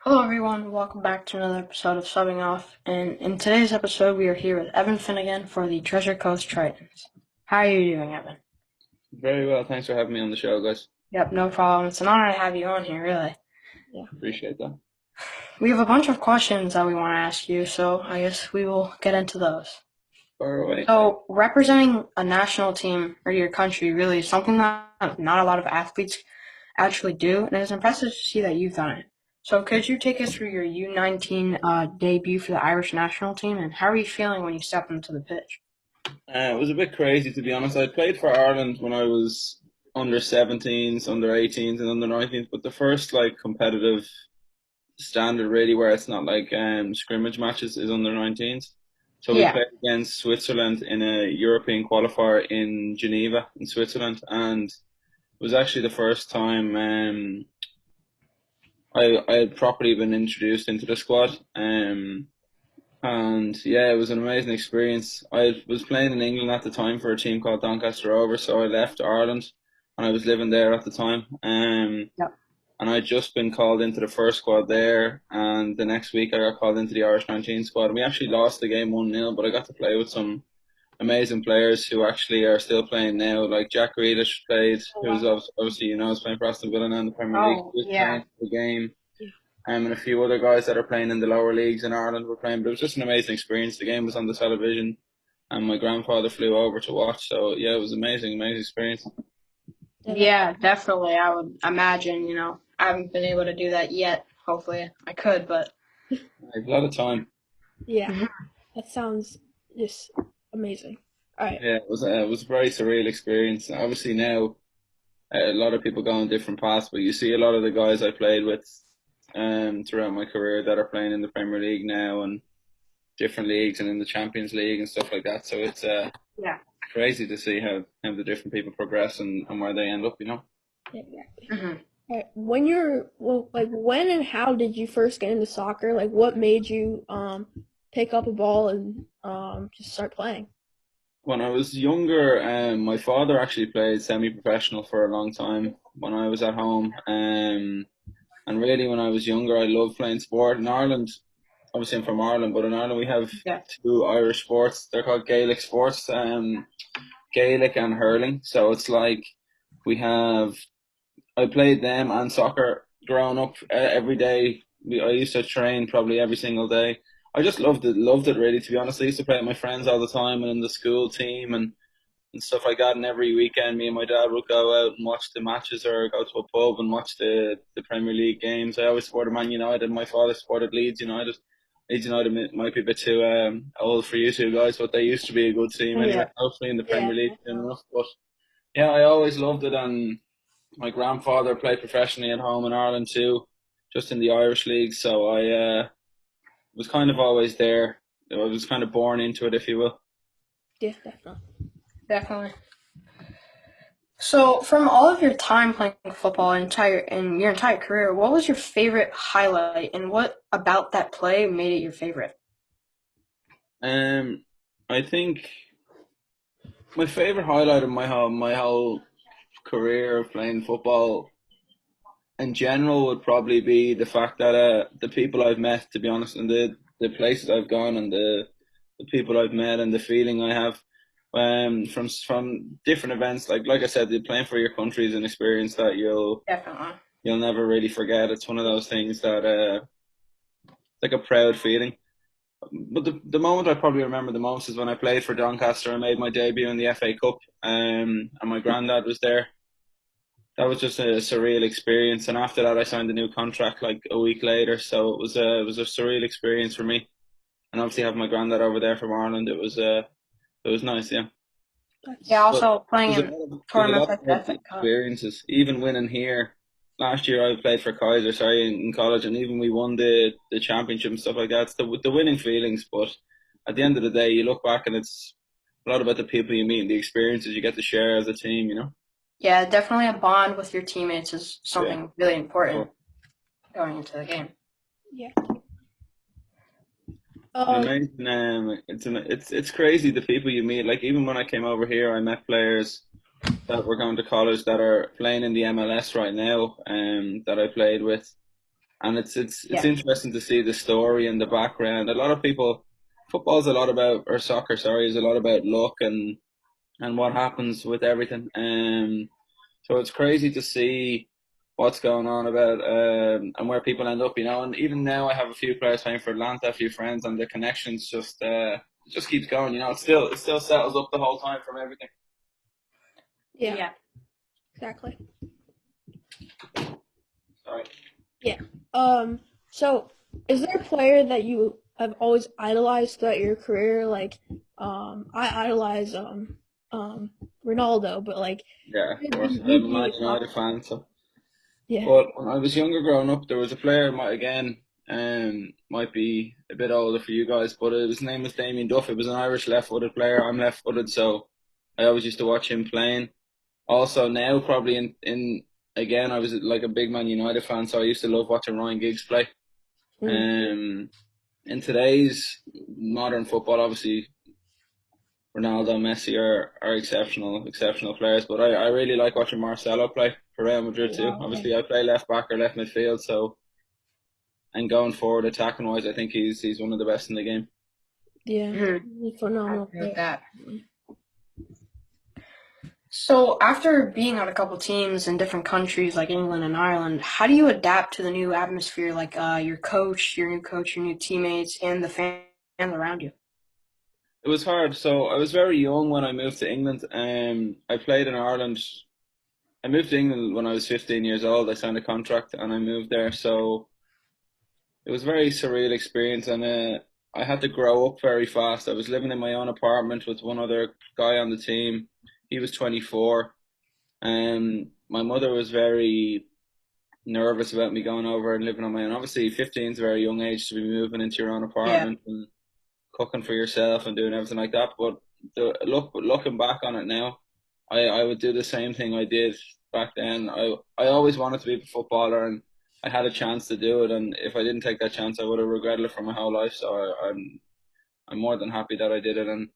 Hello, everyone. Welcome back to another episode of Subbing Off. And in today's episode, we are here with Evan Finnegan for the Treasure Coast Tritons. How are you doing, Evan? Very well. Thanks for having me on the show, guys. Yep, no problem. It's an honor to have you on here, really. Yeah, appreciate that. We have a bunch of questions that we want to ask you, so I guess we will get into those. Far away. So, representing a national team or your country really is something that not a lot of athletes actually do, and it's impressive to see that you've done it. So, could you take us through your U19 debut for the Irish national team, and how are you feeling when you step into the pitch? It was a bit crazy, to be honest. I played for Ireland when I was under 17s, under 18s, and under 19s, but the first competitive standard really where it's not like scrimmage matches is under 19s. So we Yeah. played against Switzerland in a European qualifier in Geneva in Switzerland, and it was actually the first time I had properly been introduced into the squad. And yeah, it was an amazing experience. I was playing in England at the time for a team called Doncaster Rovers, so I left Ireland and I was living there at the time. Yep. And I'd just been called into the first squad there, and the next week I got called into the Irish 19 squad. We actually lost the game 1-0, but I got to play with some amazing players who actually are still playing now. Like Jack Grealish played, Oh, who's wow. obviously, is playing for Aston Villa now in the Premier League. Oh, He was yeah. playing the game, and a few other guys that are playing in the lower leagues in Ireland were playing. But it was just an amazing experience. The game was on the television, and my grandfather flew over to watch. So yeah, it was amazing, amazing experience. Yeah, definitely. I would imagine, I haven't been able to do that yet. Hopefully I could, but I had a lot of time. Yeah, Mhm. that sounds just amazing. All right. Yeah, it was a very surreal experience. Obviously now a lot of people go on different paths, but you see a lot of the guys I played with throughout my career that are playing in the Premier League now and different leagues and in the Champions League and stuff like that. So it's Yeah. crazy to see how the different people progress and where they end up, you know. Yeah, exactly. Hmm. All right. When and how did you first get into soccer? Like, what made you pick up a ball and just start playing? When I was younger, my father actually played semi-professional for a long time when I was at home. And really, when I was younger, I loved playing sport. In Ireland, obviously I'm from Ireland, but in Ireland we have Yeah. two Irish sports. They're called Gaelic sports, Gaelic and hurling. So it's like we have. I played them and soccer growing up every day. I used to train probably every single day. I just loved it really. To be honest, I used to play with my friends all the time and in the school team and stuff like that. And every weekend, me and my dad would go out and watch the matches or go to a pub and watch the Premier League games. I always supported Man United. My father supported Leeds United. Leeds United might be a bit too old for you two guys, but they used to be a good team anyway. Yeah. Hopefully in the Yeah, Premier League soon definitely. enough. But yeah, I always loved it, and my grandfather played professionally at home in Ireland too, just in the Irish league. So I was kind of always there. I was kind of born into it, if you will. Yeah, definitely. Definitely. So, from all of your time playing football in your entire career, what was your favorite highlight, and what about that play made it your favorite? Um, I think my favorite highlight of my whole career of playing football in general would probably be the fact that the people I've met, to be honest, and the places I've gone and the people I've met and the feeling I have from different events. Like I said, playing for your country is an experience that Definitely. you'll never really forget. It's one of those things that like a proud feeling. But the moment I probably remember the most is when I played for Doncaster. I made my debut in the FA Cup, and my granddad was there. That was just a surreal experience. And after that, I signed a new contract like a week later. So it was a surreal experience for me. And obviously, have my granddad over there from Ireland. It was nice, yeah. Yeah, That's But also playing there's a in lot of there's a tournaments lot like the of FA Cup. experiences. Even winning here last year, I played for Kaiser, sorry, in college, and even we won the championship and stuff like that. It's the winning feelings, but at the end of the day, you look back and it's a lot about the people you meet and the experiences you get to share as a team. You know. Yeah, definitely a bond with your teammates is Yeah. something really important Oh, going into the game. yeah. an Um, amazing. It's crazy the people you meet. Like even when I came over here, I met players that were going to college that are playing in the MLS right now. That I played with. and it's Yeah. interesting to see the story and the background. A lot of people, football's a lot about, or soccer, sorry, is a lot about luck and what happens with everything. So it's crazy to see what's going on about and where people end up, you know. And even now, I have a few players playing for Atlanta, a few friends, and the connections just keeps going. You know, it still settles up the whole time from everything. Yeah, Yeah. exactly. Sorry. Yeah. So is there a player that you have always idolized throughout your career? Like, I idolize um Ronaldo, but like, Yeah, of course. you I'm a Man being United fan, so. yeah. But when I was younger growing up, there was a player, might be a bit older for you guys, but his name was Damien Duff. It was an Irish left-footed player. I'm left-footed, so I always used to watch him playing. Also now, probably in again, I was like a big Man United fan, so I used to love watching Ryan Giggs play. Mm. Um, in today's modern football, obviously Ronaldo, Messi are exceptional players. But I really like watching Marcelo play for Real Madrid too. Wow. Yeah. Obviously, I play left back or left midfield, so and going forward, attacking wise, I think he's one of the best in the game. Yeah. Mhm. He's a I phenomenal agree with player. that. So after being on a couple teams in different countries like England and Ireland, how do you adapt to the new atmosphere, like your new coach, your new teammates, and the fans around you? It was hard. So I was very young when I moved to England. I played in Ireland. I moved to England when I was 15 years old. I signed a contract and I moved there. So it was a very surreal experience, and I had to grow up very fast. I was living in my own apartment with one other guy on the team. He was 24, and my mother was very nervous about me going over and living on my own. Obviously, 15 is a very young age to be moving into your own Yeah. apartment and cooking for yourself and doing everything like that. But looking back on it now, I would do the same thing I did back then. I always wanted to be a footballer, and I had a chance to do it. And if I didn't take that chance, I would have regretted it for my whole life. So I'm more than happy that I did it. And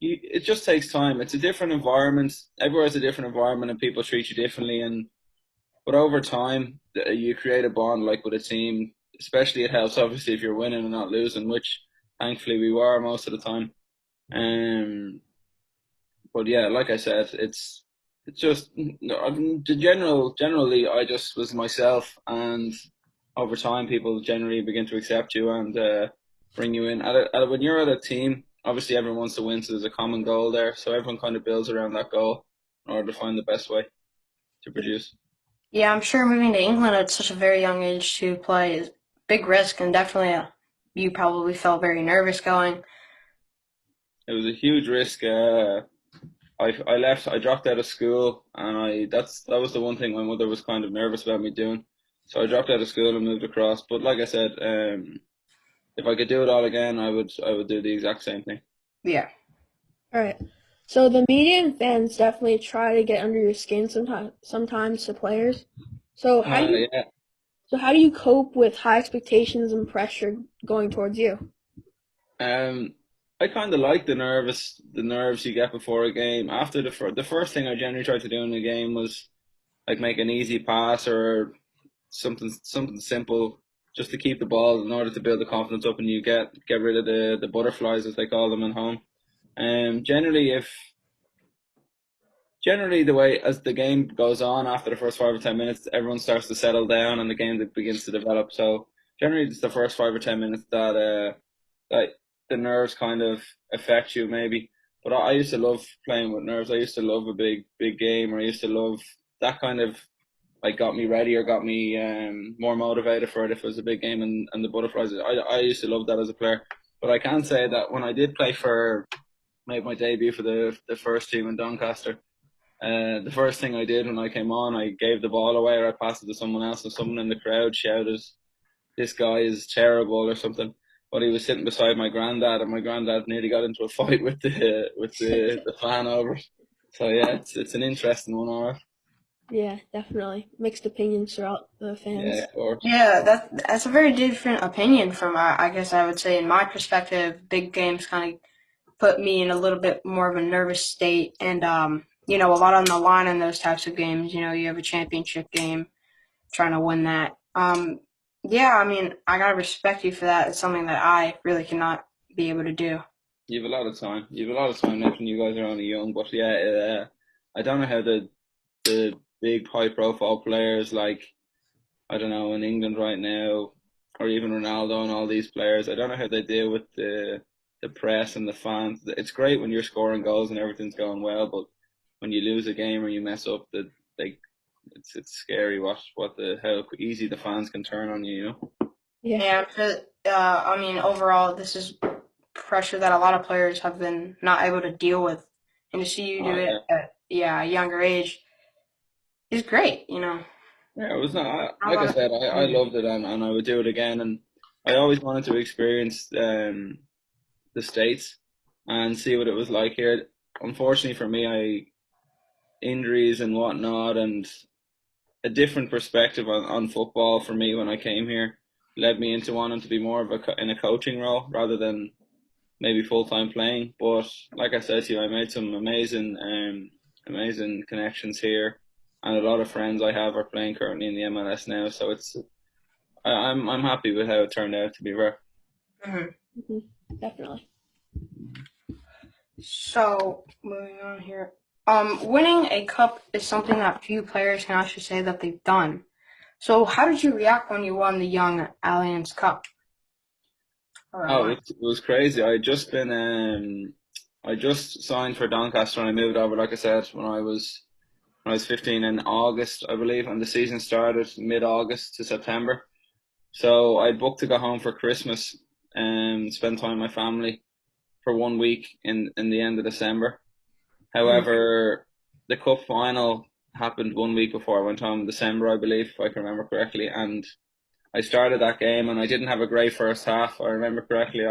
it just takes time. It's a different environment. Everywhere's a different environment, and people treat you differently. And but over time, you create a bond like with a team. Especially it helps obviously if you're winning and not losing, which thankfully we were most of the time. Um, but yeah, like I said, it's just generally I just was myself, and over time people generally begin to accept you and bring you in. When you're at a team, obviously everyone wants to win, so there's a common goal there. So everyone kind of builds around that goal in order to find the best way to produce. Yeah, I'm sure moving to England at such a very young age to play is big risk, and definitely you probably felt very nervous going. It was a huge risk. I left. I dropped out of school, and that was the one thing my mother was kind of nervous about me doing. So I dropped out of school and moved across. But like I said, if I could do it all again, I would do the exact same thing. Yeah. All right. So the media and fans definitely try to get under your skin sometimes to players. So Yeah. how do you cope with high expectations and pressure going towards you? Um, I kind of like the nerves you get before a game. After the first thing I generally tried to do in the game was like make an easy pass or something simple just to keep the ball in order to build the confidence up, and you get rid of the butterflies as they call them at home. Generally, if generally the way as the game goes on after the first 5 or 10 minutes, everyone starts to settle down and the game begins to develop. So generally, it's the first 5 or 10 minutes that the nerves kind of affect you maybe. But I used to love playing with nerves. I used to love a big game, or I used to love that kind of like got me ready or got me more motivated for it if it was a big game, and the butterflies. I used to love that as a player. But I can say that when I did play for made my debut for the first team in Doncaster, the first thing I did when I came on, I gave the ball away or I passed it to someone else, and someone in the crowd shouted, "This guy is terrible" or something. But he was sitting beside my granddad, and my granddad nearly got into a fight with the fan over it. So yeah, it's an interesting one, alright. Yeah, definitely mixed opinions throughout the Yeah, fans. of course. Yeah, that's a very different opinion from I guess I would say in my perspective, big games kind of put me in a little bit more of a nervous state, and a lot on the line in those types of games. You have a championship game, trying to win that. Yeah, I mean, I gotta respect you for that. It's something that I really cannot be able to do. You have a lot of time. You have a lot of time left, and you guys are only young. But yeah, I don't know how the big high profile players like I don't know in England right now, or even Ronaldo and all these players. I don't know how they deal with the press and the fans. It's great when you're scoring goals and everything's going well, but when you lose a game or you mess up, that like it's scary what the how easy the fans can turn on you. You know? Yeah. Yeah, I mean, overall, this is pressure that a lot of players have been not able to deal with, and to see you do Oh it yeah. at a younger age is great. Yeah, it was not Not a like I lot of said. people I can do. loved it, and I would do it again. And I always wanted to experience the States and see what it was like here. Unfortunately for me, I injuries and whatnot, and a different perspective on football for me when I came here led me into wanting to be more of in a coaching role rather than maybe full time playing. But like I said to you, I made some amazing connections here, and a lot of friends I have are playing currently in the MLS now. So I'm happy with how it turned out. To be fair. Mhm. Definitely. So, moving on here. Winning a cup is something that few players can actually say that they've done. So, how did you react when you won the Young Alliance Cup? Oh, Or, it was crazy. I just signed for Doncaster and I moved over, like I said, when I was 15 in August, I believe, and the season started mid-August to September. So I booked to go home for Christmas and spend time with my family for 1 week in the end of December. Mhm. However, the cup final happened 1 week before I went home in December, I believe, if I can remember correctly, and I started that game and I didn't have a great first half. I remember correctly,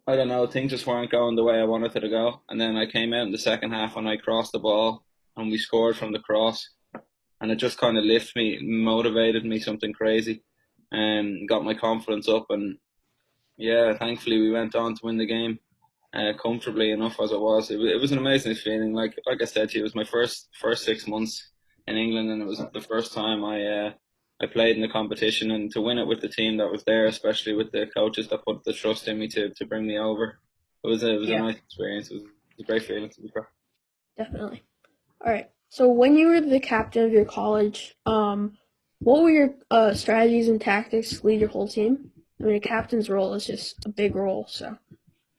I don't know, things just weren't going the way I wanted it to go. And then I came out in the second half and I crossed the ball and we scored from the cross. And it just kind of lifted me, motivated me something crazy and got my confidence up. And yeah, thankfully we went on to win the game comfortably enough as it was. It was an amazing feeling. Like I said to you, it was my first 6 months in England, and it was the first time I played in the competition, and to win it with the team that was there, especially with the coaches that put the trust in me to bring me over. It was a Yeah. nice experience. It was a great feeling to be fair. Definitely. All right. So when you were the captain of your college, what were your strategies and tactics to lead your whole team? I mean, a captain's role is just a big role. So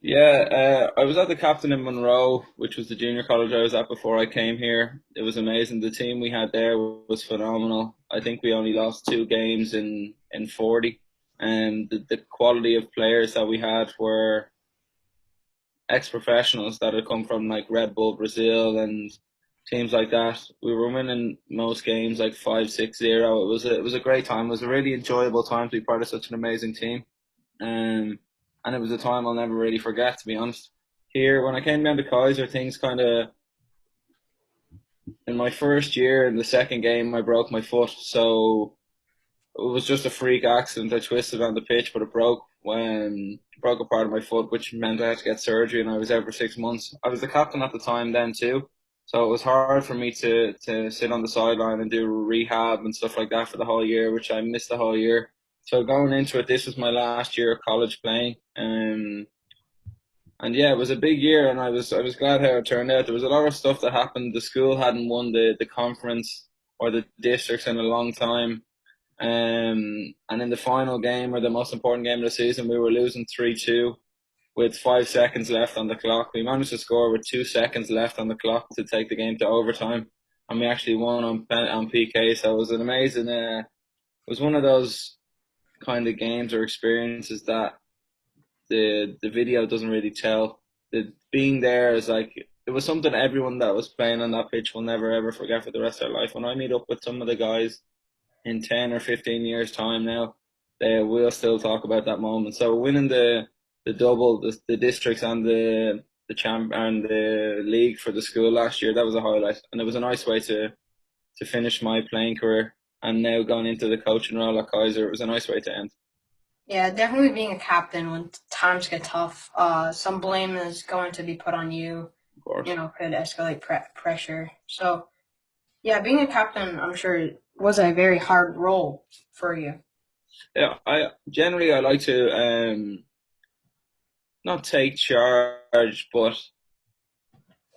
Yeah, I was at the captain in Monroe, which was the junior college I was at before I came here. It was amazing. The team we had there was phenomenal. I think we only lost 2 games in 40, and the quality of players that we had were ex-professionals that had come from like Red Bull Brazil and teams like that. We were winning most games like 5-6-0. It was a great time. It was a really enjoyable time to be part of such an amazing team. Um, and it was a time I'll never really forget, to be honest. Here, when I came down to Kaiser, things kind of, in my first year, in the second game, I broke my foot. So it was just a freak accident. I twisted on the pitch, but it broke a part of my foot, which meant I had to get surgery, and I was out for 6 months. I was the captain at the time then too, so it was hard for me to sit on the sideline and do rehab and stuff like that for the whole year, which I missed the whole year. So going into it, this was my last year of college playing, and yeah, it was a big year, and I was glad how it turned out. There was a lot of stuff that happened. The school hadn't won the conference or the districts in a long time. And in the final game, or the most important game of the season, we were losing 3-2 with 5 seconds left on the clock. We managed to score with 2 seconds left on the clock to take the game to overtime, and we actually won on PK. So it was an amazing. It was one of those kind of games or experiences that the video doesn't really tell. The being there is like it was something everyone that was playing on that pitch will never ever forget for the rest of their life. When I meet up with some of the guys in 10 or 15 years time now, they will still talk about that moment. So winning the double, the districts and the champ and the league for the school last year, that was a highlight, and it was a nice way to finish my playing career. And now going into the coaching role at Kaiser, it was a nice way to end. Yeah, definitely being a captain when times get tough. Some blame is going to be put on you. Of course. Could escalate pressure. So, Yeah, being a captain, I'm sure, was a very hard role for you. Yeah, I like to not take charge, but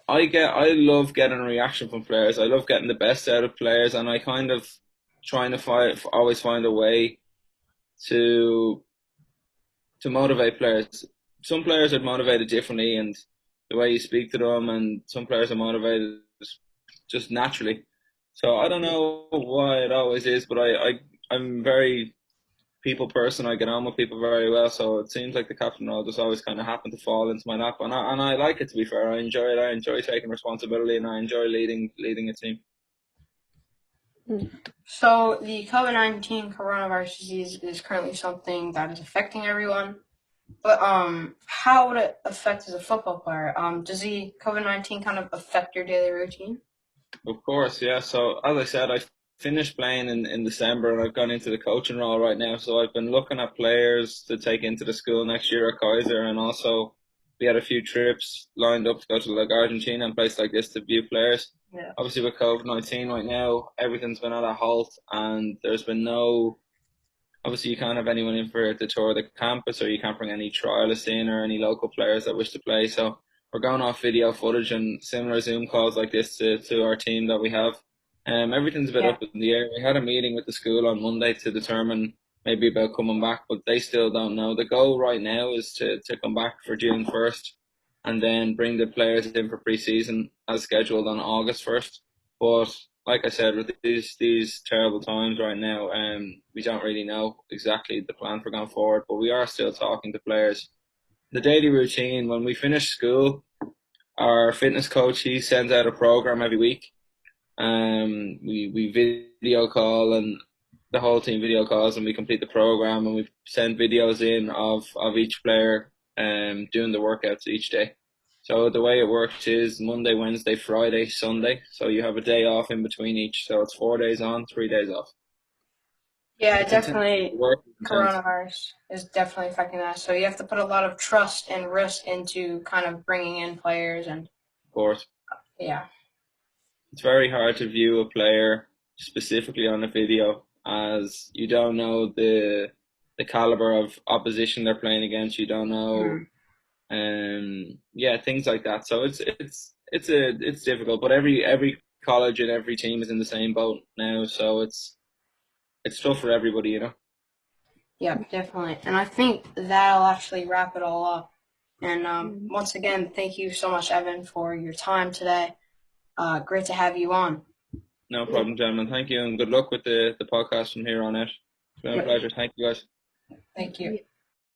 I love getting a reaction from players. I love getting the best out of players, and I kind of trying to always find a way to motivate players. Some players are motivated differently, and the way you speak to them, and some players are motivated just naturally. So I don't know why it always is, but I'm very people person. I get on with people very well, so it seems like the captain role just always kind of happened to fall into my lap, and I like it. To be fair, I enjoy it. I enjoy taking responsibility, and I enjoy leading a team. So the COVID-19 coronavirus disease is currently something that is affecting everyone. But how would it affect as a football player? Does the COVID-19 kind of affect your daily routine? Of course, yeah. So as I said, I finished playing in December, and I've gone into the coaching role right now. So I've been looking at players to take into the school next year at Kaiser, and also we had a few trips lined up to go to like Argentina and places like this to view players. Yeah. Obviously, with COVID-19 right now, everything's been at a halt, and there's been no obviously you can't have anyone in for the tour of the campus, or you can't bring any trialists in or any local players that wish to play. So we're going off video footage and similar Zoom calls like this to our team that we have. Everything's a bit Yeah. up in the air. We had a meeting with the school on Monday to determine maybe about coming back, but they still don't know. The goal right now is to come back for June 1st, and then bring the players in for pre-season as scheduled on August 1st. But like I said, with these terrible times right now, we don't really know exactly the plan for going forward. But we are still talking to players. The daily routine when we finish school, our fitness coach he sends out a program every week. We video call, and the whole team video calls, and we complete the program, and we send videos in of each player doing the workouts each day. So the way it works is Monday, Wednesday, Friday, Sunday. So you have a day off in between each. So it's 4 days on, 3 days off. Yeah, It's intense. The definitely. work is intense, of Coronavirus is definitely affecting that. So you have to put a lot of trust and risk into kind of bringing in players, and course. yeah, It's very hard to view a player specifically on a video, as you don't know the caliber of opposition they're playing against. You don't know, mm, yeah, things like that. So it's difficult, but every college and every team is in the same boat now. So it's tough for everybody, you know. yeah, definitely. And I think that'll actually wrap it all up. And Mm. once again, thank you so much, Evan, for your time today. Great to have you on. No problem, gentlemen. Thank you, and good luck with the podcast from here on out. It's been a Yep. pleasure. Thank you, guys. Thank you.